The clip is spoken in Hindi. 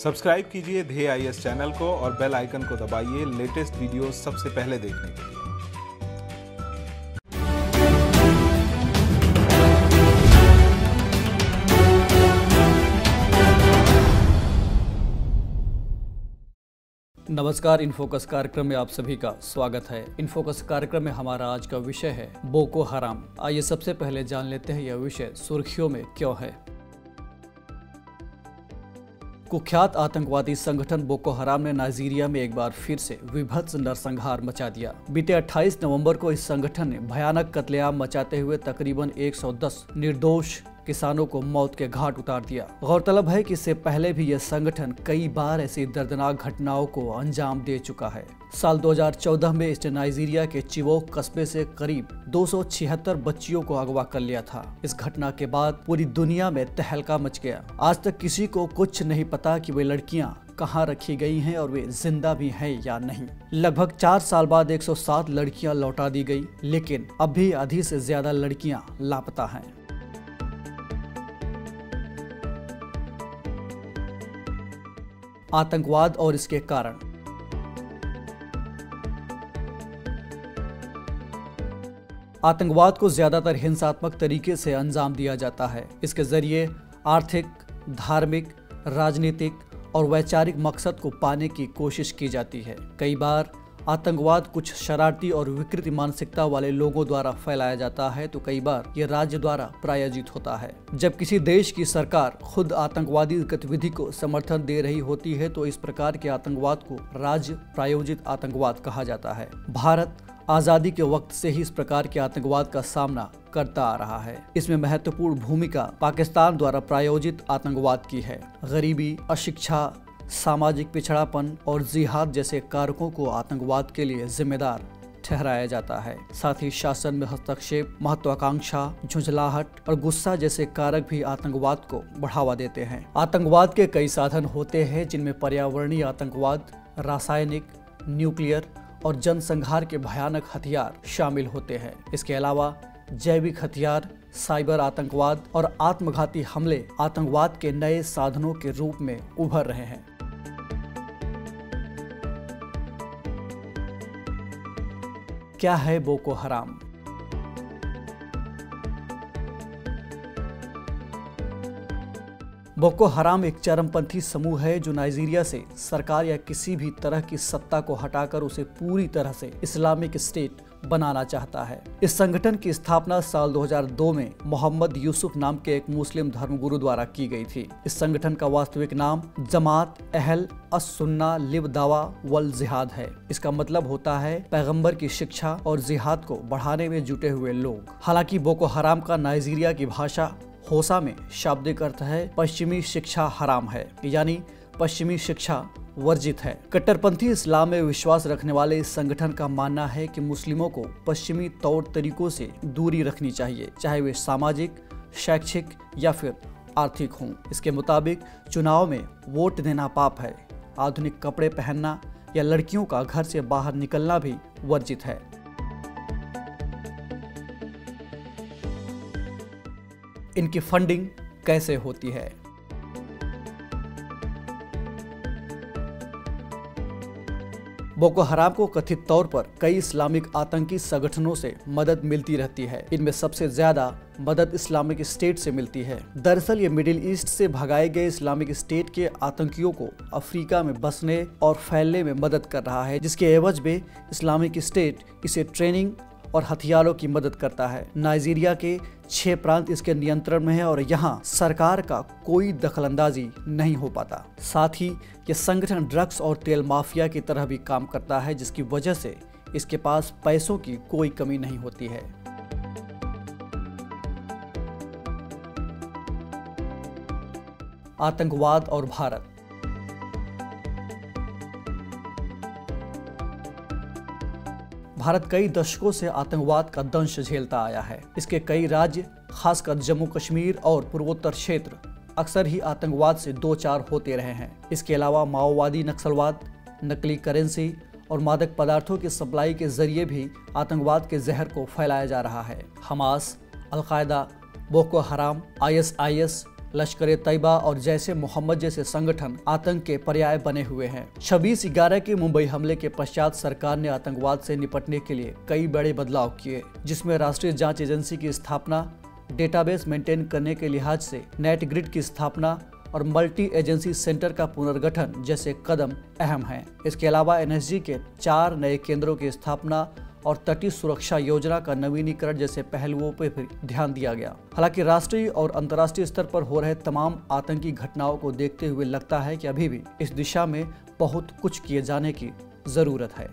सब्सक्राइब कीजिए ध्येय IAS चैनल को और बेल आइकन को दबाइए लेटेस्ट वीडियो सबसे पहले देखने के लिए। नमस्कार, इनफोकस कार्यक्रम में आप सभी का स्वागत है। इनफोकस कार्यक्रम में हमारा आज का विषय है बोको हराम। आइए सबसे पहले जान लेते हैं यह विषय सुर्खियों में क्यों है। कुख्यात आतंकवादी संगठन बोको हराम ने नाइजीरिया में एक बार फिर से विभत्स नरसंहार मचा दिया। बीते 28 नवंबर को इस संगठन ने भयानक कत्लेआम मचाते हुए तकरीबन 110 निर्दोष किसानों को मौत के घाट उतार दिया। गौरतलब है कि इससे पहले भी यह संगठन कई बार ऐसी दर्दनाक घटनाओं को अंजाम दे चुका है। साल 2014 में इसने नाइजीरिया के चिबोक कस्बे से करीब 276 बच्चियों को अगवा कर लिया था। इस घटना के बाद पूरी दुनिया में तहलका मच गया। आज तक किसी को कुछ नहीं पता कि वे लड़कियां कहां रखी गई हैं और वे जिंदा भी हैं या नहीं। लगभग 4 साल बाद 107 लड़कियां लौटा दी गई, लेकिन अब भी आधी से ज्यादा लड़कियां लापता हैं। आतंकवाद और इसके कारण। आतंकवाद को ज्यादातर हिंसात्मक तरीके से अंजाम दिया जाता है। इसके जरिए आर्थिक, धार्मिक, राजनीतिक और वैचारिक मकसद को पाने की कोशिश की जाती है। कई बार आतंकवाद कुछ शरारती और विकृत मानसिकता वाले लोगों द्वारा फैलाया जाता है, तो कई बार ये राज्य द्वारा प्रायोजित होता है। जब किसी देश की सरकार खुद आतंकवादी गतिविधि को समर्थन दे रही होती है, तो इस प्रकार के आतंकवाद को राज्य प्रायोजित आतंकवाद कहा जाता है। भारत आजादी के वक्त से ही इस प्रकार के आतंकवाद का सामना करता आ रहा है। इसमें महत्वपूर्ण भूमिका पाकिस्तान द्वारा प्रायोजित आतंकवाद की है। गरीबी, अशिक्षा, सामाजिक पिछड़ापन और जिहाद जैसे कारकों को आतंकवाद के लिए जिम्मेदार ठहराया जाता है। साथ ही शासन में हस्तक्षेप, महत्वाकांक्षा, झुंझलाहट और गुस्सा जैसे कारक भी आतंकवाद को बढ़ावा देते हैं। आतंकवाद के कई साधन होते हैं, जिनमें पर्यावरणीय आतंकवाद, रासायनिक, न्यूक्लियर और जनसंहार के भयानक हथियार शामिल होते हैं। इसके अलावा जैविक हथियार, साइबर आतंकवाद और आत्मघाती हमले आतंकवाद के नए साधनों के रूप में उभर रहे हैं। क्या है बोको हराम? बोको हराम एक चरमपंथी समूह है जो नाइजीरिया से सरकार या किसी भी तरह की सत्ता को हटाकर उसे पूरी तरह से इस्लामिक स्टेट बनाना चाहता है। इस संगठन की स्थापना साल 2002 में मोहम्मद यूसुफ नाम के एक मुस्लिम धर्मगुरु द्वारा की गई थी। इस संगठन का वास्तविक नाम जमात अहल अस-सुन्ना लिब दावा वल जिहाद है। इसका मतलब होता है पैगंबर की शिक्षा और जिहाद को बढ़ाने में जुटे हुए लोग। हालांकि बोको हराम का नाइजीरिया की भाषा होसा में शाब्दिक अर्थ है पश्चिमी शिक्षा हराम है, यानी पश्चिमी शिक्षा वर्जित है। कट्टरपंथी इस्लाम में विश्वास रखने वाले इस संगठन का मानना है कि मुस्लिमों को पश्चिमी तौर तरीकों से दूरी रखनी चाहिए, चाहे वे सामाजिक, शैक्षिक या फिर आर्थिक हों। इसके मुताबिक चुनाव में वोट देना पाप है, आधुनिक कपड़े पहनना या लड़कियों का घर से बाहर निकलना भी वर्जित है। इनकी फंडिंग कैसे होती है? बोको हराम को कथित तौर पर कई इस्लामिक आतंकी संगठनों से मदद मिलती रहती है। इनमें सबसे ज्यादा मदद इस्लामिक स्टेट से मिलती है। दरअसल ये मिडिल ईस्ट से भगाए गए इस्लामिक स्टेट के आतंकियों को अफ्रीका में बसने और फैलने में मदद कर रहा है, जिसके एवज में इस्लामिक स्टेट इसे ट्रेनिंग और हथियारों की मदद करता है। नाइजीरिया के 6 प्रांत इसके नियंत्रण में है और यहाँ सरकार का कोई दखलंदाजी नहीं हो पाता। साथ ही ये संगठन ड्रग्स और तेल माफिया की तरह भी काम करता है, जिसकी वजह से इसके पास पैसों की कोई कमी नहीं होती है। आतंकवाद और भारत। भारत कई दशकों से आतंकवाद का दंश झेलता आया है। इसके कई राज्य, खासकर जम्मू कश्मीर और पूर्वोत्तर क्षेत्र, अक्सर ही आतंकवाद से दो चार होते रहे हैं। इसके अलावा माओवादी, नक्सलवाद, नकली करेंसी और मादक पदार्थों की सप्लाई के जरिए भी आतंकवाद के जहर को फैलाया जा रहा है। Hamas, al Qaeda, Boko Haram, ISIS, Lashkar e Taiba और जैसे मोहम्मद जैसे संगठन आतंक के पर्याय बने हुए हैं। 26/11 के मुंबई हमले के पश्चात सरकार ने आतंकवाद से निपटने के लिए कई बड़े बदलाव किए, जिसमें राष्ट्रीय जांच एजेंसी की स्थापना, डेटाबेस मेंटेन करने के लिहाज से नेट ग्रिड की स्थापना और मल्टी एजेंसी सेंटर का पुनर्गठन जैसे कदम अहम हैं। इसके अलावा एनएसजी के 4 नए केंद्रों की स्थापना और तटीय सुरक्षा योजना का नवीनीकरण जैसे पहलुओं पर भी ध्यान दिया गया। हालांकि राष्ट्रीय और अंतर्राष्ट्रीय स्तर पर हो रहे तमाम आतंकी घटनाओं को देखते हुए लगता है कि अभी भी इस दिशा में बहुत कुछ किए जाने की जरूरत है।